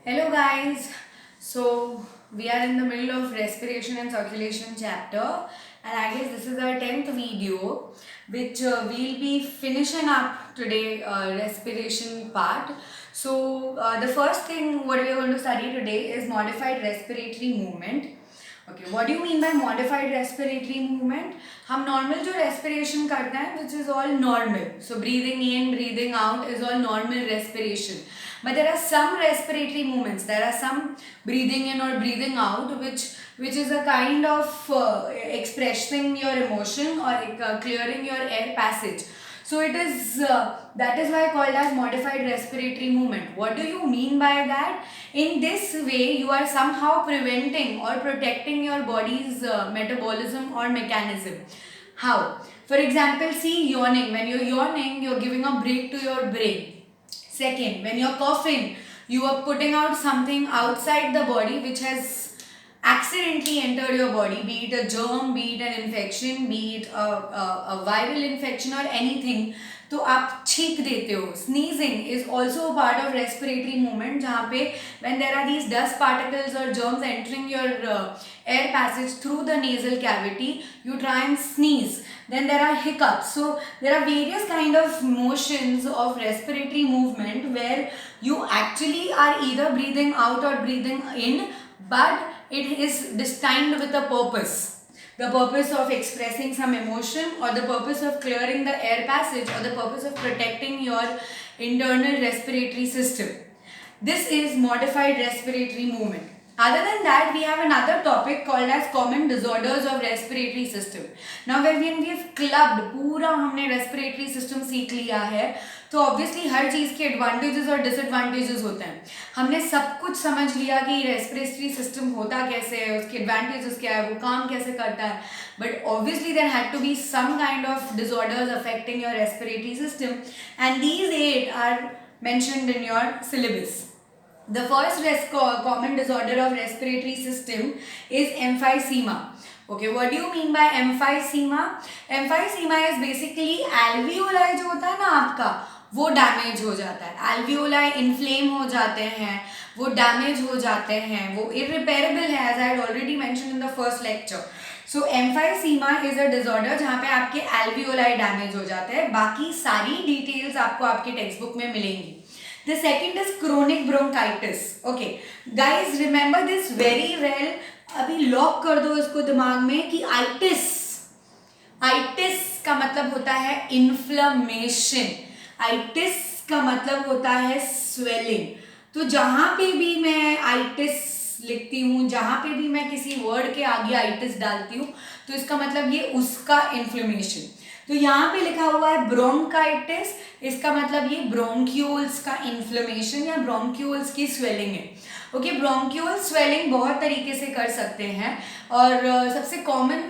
Hello guys. So we are in the middle of respiration and circulation chapter, and I guess this is our 10th video which we'll be finishing up today, respiration part. So the first thing what we are going to study today is modified respiratory movement. Okay, what do you mean by modified respiratory movement? हम normal जो respiration करते हैं which is all normal. So breathing in, breathing out is all normal respiration. But there are some respiratory movements. There are some breathing in or breathing out which is a kind of expressing your emotion or clearing your air passage. So it is that is why called as modified respiratory movement. What do you mean by that? In this way, you are somehow preventing or protecting your body's metabolism or mechanism. How? For example, see yawning. When you're yawning, you're giving a break to your brain. Second, when you're coughing, you are putting out something outside the body which has accidentally entered your body, be it a germ, be it an infection, be it a viral infection or anything. तो आप छींक देते हो. Sneezing is also a part of respiratory movement जहाँ पे when there are these dust particles or germs entering your air passage through the nasal cavity, you try and sneeze. Then there are hiccups. So there are various kind of motions of respiratory movement where you actually are either breathing out or breathing in, but it is destined with a purpose. The purpose of expressing some emotion, or the purpose of clearing the air passage, or the purpose of protecting your internal respiratory system. This is modified respiratory movement. Other than that, we have another topic called as common disorders of respiratory system. Now when we have clubbed पूरा हमने respiratory system सीख लिया है, तो obviously हर चीज़ के advantages और disadvantages होते हैं. हमने सब कुछ समझ लिया कि रेस्पिरेटरी सिस्टम होता कैसे है, उसके एडवांटेजेस क्या है, वो काम कैसे करता है, but obviously there had to be some kind of disorders affecting your respiratory system, and these 8 are mentioned in your syllabus. The first common disorder of respiratory system is emphysema. Okay, what do you mean by emphysema? Emphysema is basically alveoli जो होता है ना आपका, वो damage हो जाता है. alveoli inflame हो जाते हैं, वो डैमेज हो जाते हैं, वो irreparable है, as I had already mentioned in the first lecture. So emphysema is a disorder जहाँ पे आपके alveoli डैमेज हो जाते हैं. बाकी सारी डिटेल्स आपको आपके टेक्स्ट बुक में मिलेंगी. The second is chronic bronchitis. Okay, guys, remember this very well. अभी लॉक कर दो इसको दिमाग में कि आइटिस का मतलब होता है इन्फ्लेमेशन. आइटिस का मतलब होता है स्वेलिंग. तो जहां पे भी मैं आइटिस लिखती हूँ, जहां पे भी मैं किसी वर्ड के आगे आइटिस डालती हूँ, तो इसका मतलब ये उसका इन्फ्लेमेशन. तो यहाँ पे लिखा हुआ है ब्रोंकाइटिस, इसका मतलब ये ब्रोंक्यूल्स का इन्फ्लेमेशन या ब्रोंक्यूल्स की स्वेलिंग है. ओके, ब्रोंक्यूल स्वेलिंग बहुत तरीके से कर सकते हैं, और सबसे कॉमन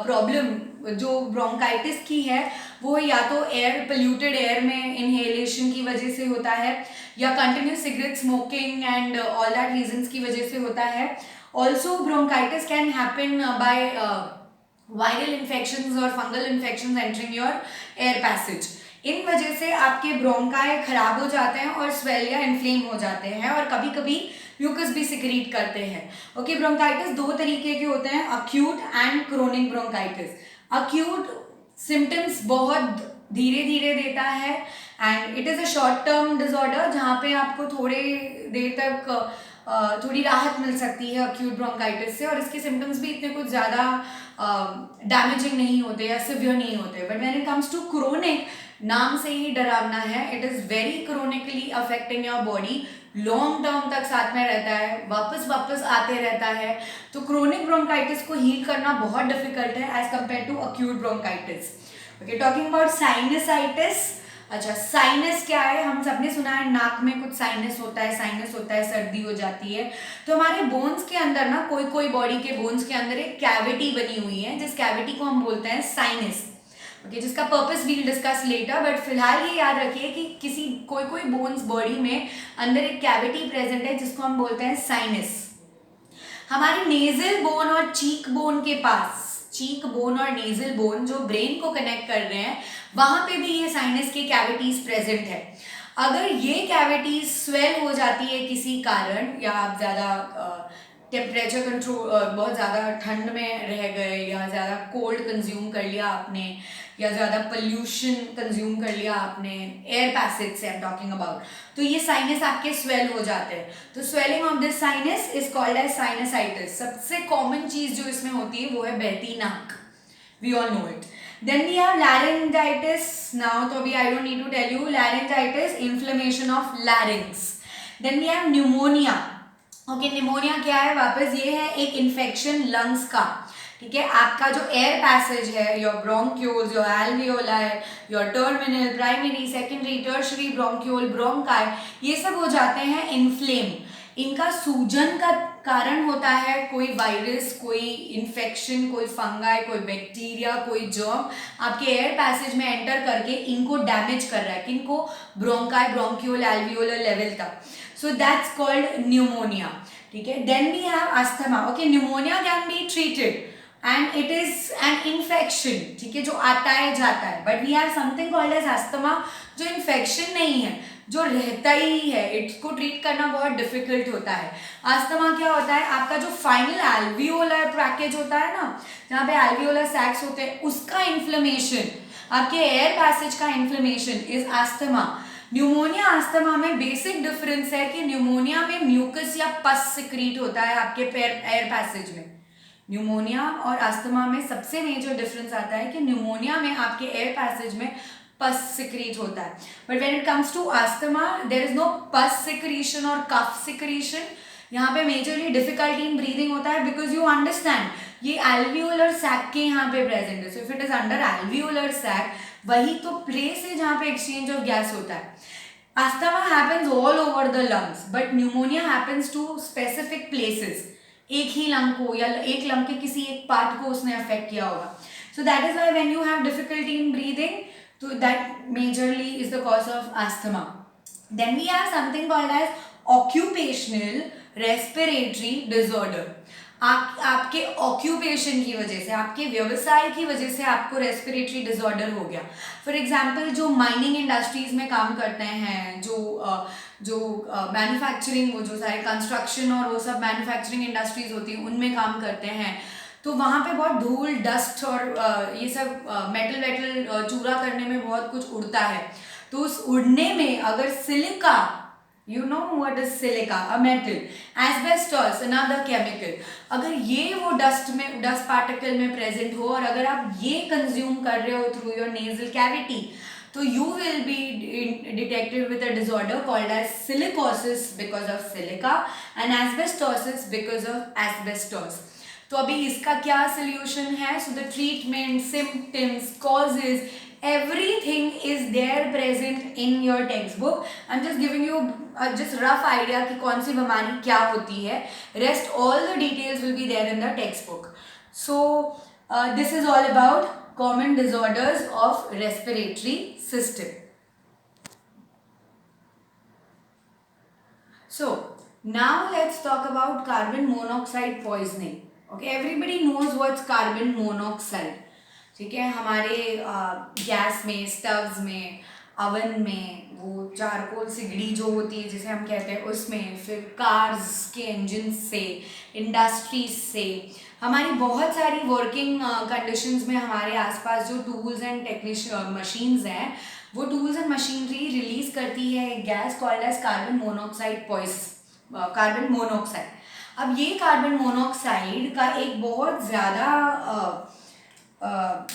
प्रॉब्लम जो ब्रोंकाइटिस की है वो या तो एयर पोल्यूटेड एयर में इनहेलेशन की वजह से होता है, या continuous cigarette smoking and all that reasons की वजह से होता है. Also bronchitis can happen by viral infections और fungal infections entering your air passage. इन वजह से आपके ब्रोंकाई खराब हो जाते हैं और स्वेल या इन्फ्लेम हो जाते हैं, और कभी कभी म्यूकस भी सिक्रीट करते हैं. ओके, ब्रोंकाइटिस दो तरीके के होते हैं, acute and chronic bronchitis. Acute symptoms बहुत धीरे धीरे देता है, and it is a short term disorder जहाँ पे आपको थोड़े देर तक थोड़ी राहत मिल सकती है अक्यूट ब्रोंकाइटिस से, और इसके सिम्टम्स भी इतने कुछ ज़्यादा डैमेजिंग नहीं होते या सिवियर नहीं होते. But when it comes to chronic, नाम से ही डरावना है, it is very chronically affecting your body, long term तक साथ में रहता है, वापस आते रहता है. तो क्रोनिक ब्रोंकाइटिस को हील करना बहुत डिफिकल्ट है as compare to acute bronchitis. Okay, talking about sinusitis. अच्छा, साइनस क्या है? हम सबने सुना है नाक में कुछ साइनस होता है, सर्दी हो जाती है. तो हमारे बोन्स के अंदर ना, कोई बॉडी के बोन्स के अंदर एक कैविटी बनी हुई है, जिस कैविटी को हम बोलते हैं साइनस. ओके, जिसका purpose we'll discuss later, but फिलहाल ये याद रखिए कि कोई बोन्स बॉडी में अंदर एक कैविटी प्रेजेंट है जिसको हम बोलते हैं साइनस. हमारे नेजल बोन और चीक बोन के पास, चीक बोन और नेजल बोन जो ब्रेन को कनेक्ट कर रहे हैं, वहां पे भी ये साइनस के कैविटीज प्रेजेंट है. अगर ये कैविटीज स्वेल हो जाती है किसी कारण, या आप ज़्यादा टेम्परेचर कंट्रोल, बहुत ज़्यादा ठंड में रह गए, या ज़्यादा कोल्ड कंज्यूम कर लिया आपने, या ज़्यादा पोल्यूशन कंज्यूम कर लिया आपने, एयर पैसेज से आई एम टॉकिंग अबाउट, तो ये साइनस आपके स्वेल हो जाते हैं. तो swelling of this sinus is called as sinusitis. सबसे कॉमन चीज़ जो इसमें होती है वो है बहती नाक. We all know it. Then we have laryngitis. Now, so I don't need to tell you. Laryngitis, inflammation of larynx. Then we have pneumonia. Okay, pneumonia क्या है? वापस ये है एक इन्फेक्शन लंग्स का. ठीक है, आपका जो एयर पैसेज है, your bronchioles, your alveoli, your terminal, primary, secondary, tertiary bronchiole, bronchi, ये सब हो जाते हैं इन्फ्लेम. इनका सूजन का कारण होता है कोई वायरस, कोई इन्फेक्शन, कोई फंगाई, कोई बैक्टीरिया, कोई जर्म आपके एयर पैसेज में एंटर करके इनको डैमेज कर रहा है. किनको? ब्रोंकाई, ब्रोंक्यूल, एल्वियोलर लेवल तक. So that's called pneumonia. ठीक है. Then we have asthma. Okay, pneumonia can be treated and it is an infection. ठीक है, जो आता है जाता है. But we have something called as asthma, जो इन्फेक्शन नहीं है, जो रहता ही है. इसको ट्रीट करना बहुत डिफिकल्ट होता है. अस्थमा क्या होता है? आपका जो फाइनल एल्वियोलर पैकेज होता है ना, जहाँ पे एल्वियोलर सैक्स होते हैं, उसका इन्फ्लेमेशन, आपके एयर पैसेज का inflammation is asthma. Pneumonia asthma में बेसिक डिफरेंस है कि न्यूमोनिया में म्यूकस या पस सिक्रीट होता है आपके एयर पैसेज में. न्यूमोनिया और अस्थमा में सबसे मेजर डिफरेंस आता है कि न्यूमोनिया में आपके एयर पैसेज में पस सिक्रीट होता है. But when it comes to asthma, there is no pus secretion और कफ सिक्रीशन. यहाँ पे मेजरली डिफिकल्टी इन ब्रीदिंग होता है, बिकॉज यू अंडरस्टैंड ये एल्वियोलर सैक के यहाँ पे प्रेजेंट है. So if it is under alveolar sac, वही तो प्लेस है जहाँ पे एक्सचेंज ऑफ गैस होता है. Asthma happens all over the lungs, but pneumonia happens to specific places. एक ही लंग को या एक लंग के किसी एक पार्ट को उसने अफेक्ट किया होगा. So that is why when you have difficulty in breathing, तो that majorly is the cause of asthma. Then we have something called as occupational respiratory disorder. आपके ऑक्यूपेशन की वजह से, आपके व्यवसाय की वजह से आपको रेस्पिरेटरी डिसऑर्डर हो गया. फॉर एग्जाम्पल, जो माइनिंग इंडस्ट्रीज में काम करते हैं, जो मैन्युफैक्चरिंग, वो जो सारे कंस्ट्रक्शन और वो सब मैन्युफैक्चरिंग इंडस्ट्रीज होती हैं, उनमें काम करते हैं, तो वहाँ पे बहुत धूल, डस्ट और ये सब मेटल वेटल चूरा करने में बहुत कुछ उड़ता है. तो उस उड़ने में अगर silica, you know what is silica, a metal, asbestos, another chemical, अगर ये वो डस्ट पार्टिकल में प्रेजेंट हो और अगर आप ये कंज्यूम कर रहे हो थ्रू योर नेजल कैविटी, तो you will be detected with a disorder called as silicosis because of silica and asbestosis because of asbestos. तो अभी इसका क्या solution है? So the treatment, symptoms, causes, everything is there present in your textbook. I'm just giving you just rough idea कि कौन सी बीमारी क्या होती है. Rest all the details will be there in the textbook. So this is all about common disorders of respiratory system. So now let's talk about carbon monoxide poisoning. Okay, everybody knows what's carbon monoxide. ठीक है, हमारे gas में, स्टव्स में, oven में, वो charcoal सिगड़ी जो होती है जिसे हम कहते हैं, उसमें, फिर कार्स के इंजन से, इंडस्ट्रीज से, हमारी बहुत सारी वर्किंग कंडीशंस में हमारे आसपास जो टूल्स एंड मशीन्स हैं, वो टूल्स एंड मशीनरी रिलीज करती है gas called as carbon monoxide carbon monoxide. अब ये कार्बन मोनोऑक्साइड का एक बहुत ज़्यादा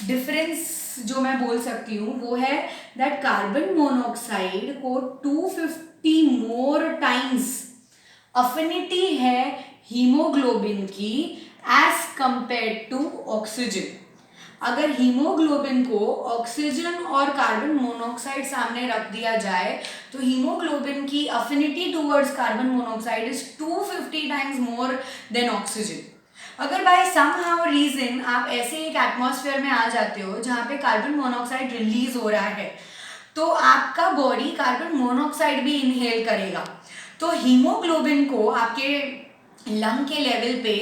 डिफरेंस जो मैं बोल सकती हूँ वो है दैट कार्बन मोनोऑक्साइड को 250 मोर टाइम्स अफिनिटी है हीमोग्लोबिन की एज कंपेयर टू ऑक्सीजन. अगर हीमोग्लोबिन को ऑक्सीजन और कार्बन मोनोऑक्साइड सामने रख दिया जाए तो हीमोग्लोबिन की affinity towards carbon monoxide is 250 times more than oxygen. अगर बाय समहाउ रीजन आप ऐसे एक एटमॉस्फेयर में आ जाते हो जहाँ पे कार्बन मोनोऑक्साइड रिलीज हो रहा है, तो आपका बॉडी कार्बन मोनोऑक्साइड भी इनहेल करेगा. तो हीमोग्लोबिन को आपके लंग के लेवल पे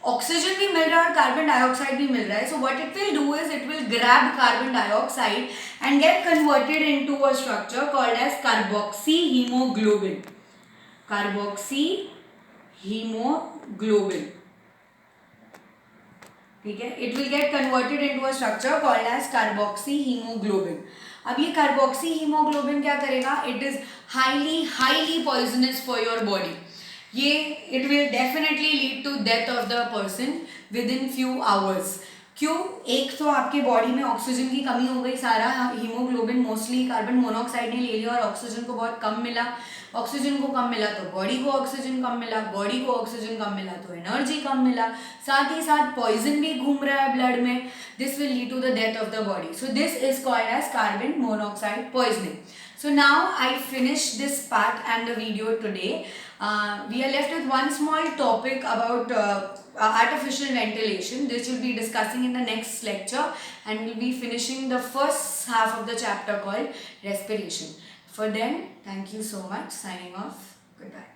ऑक्सीजन भी मिल रहा है और कार्बन डाइऑक्साइड भी मिल रहा है. So what it will do is it will grab carbon dioxide and get converted into a structure called as carboxyhemoglobin. Carboxyhemoglobin. ठीक है, it will get converted into a structure called as carboxyhemoglobin. अब ये carboxyhemoglobin क्या करेगा? It is highly poisonous for your body. ये it will definitely lead to death of the person within few hours. क्यों? एक तो आपके बॉडी में ऑक्सीजन की कमी हो गई, सारा हीमोग्लोबिन मोस्टली कार्बन मोनोऑक्साइड ने ले लिया और ऑक्सीजन को बहुत कम मिला. ऑक्सीजन को कम मिला तो बॉडी को ऑक्सीजन कम मिला, बॉडी को ऑक्सीजन कम मिला तो एनर्जी कम मिला, साथ ही साथ पॉइजन भी घूम रहा है ब्लड में. This will lead to the death of the body. So this is called as carbon monoxide poisoning. So now I finish this part and the video today. We are left with one small topic about artificial ventilation. This we'll be discussing in the next lecture, and we'll be finishing the first half of the chapter called respiration. For then, thank you so much. Signing off. Goodbye.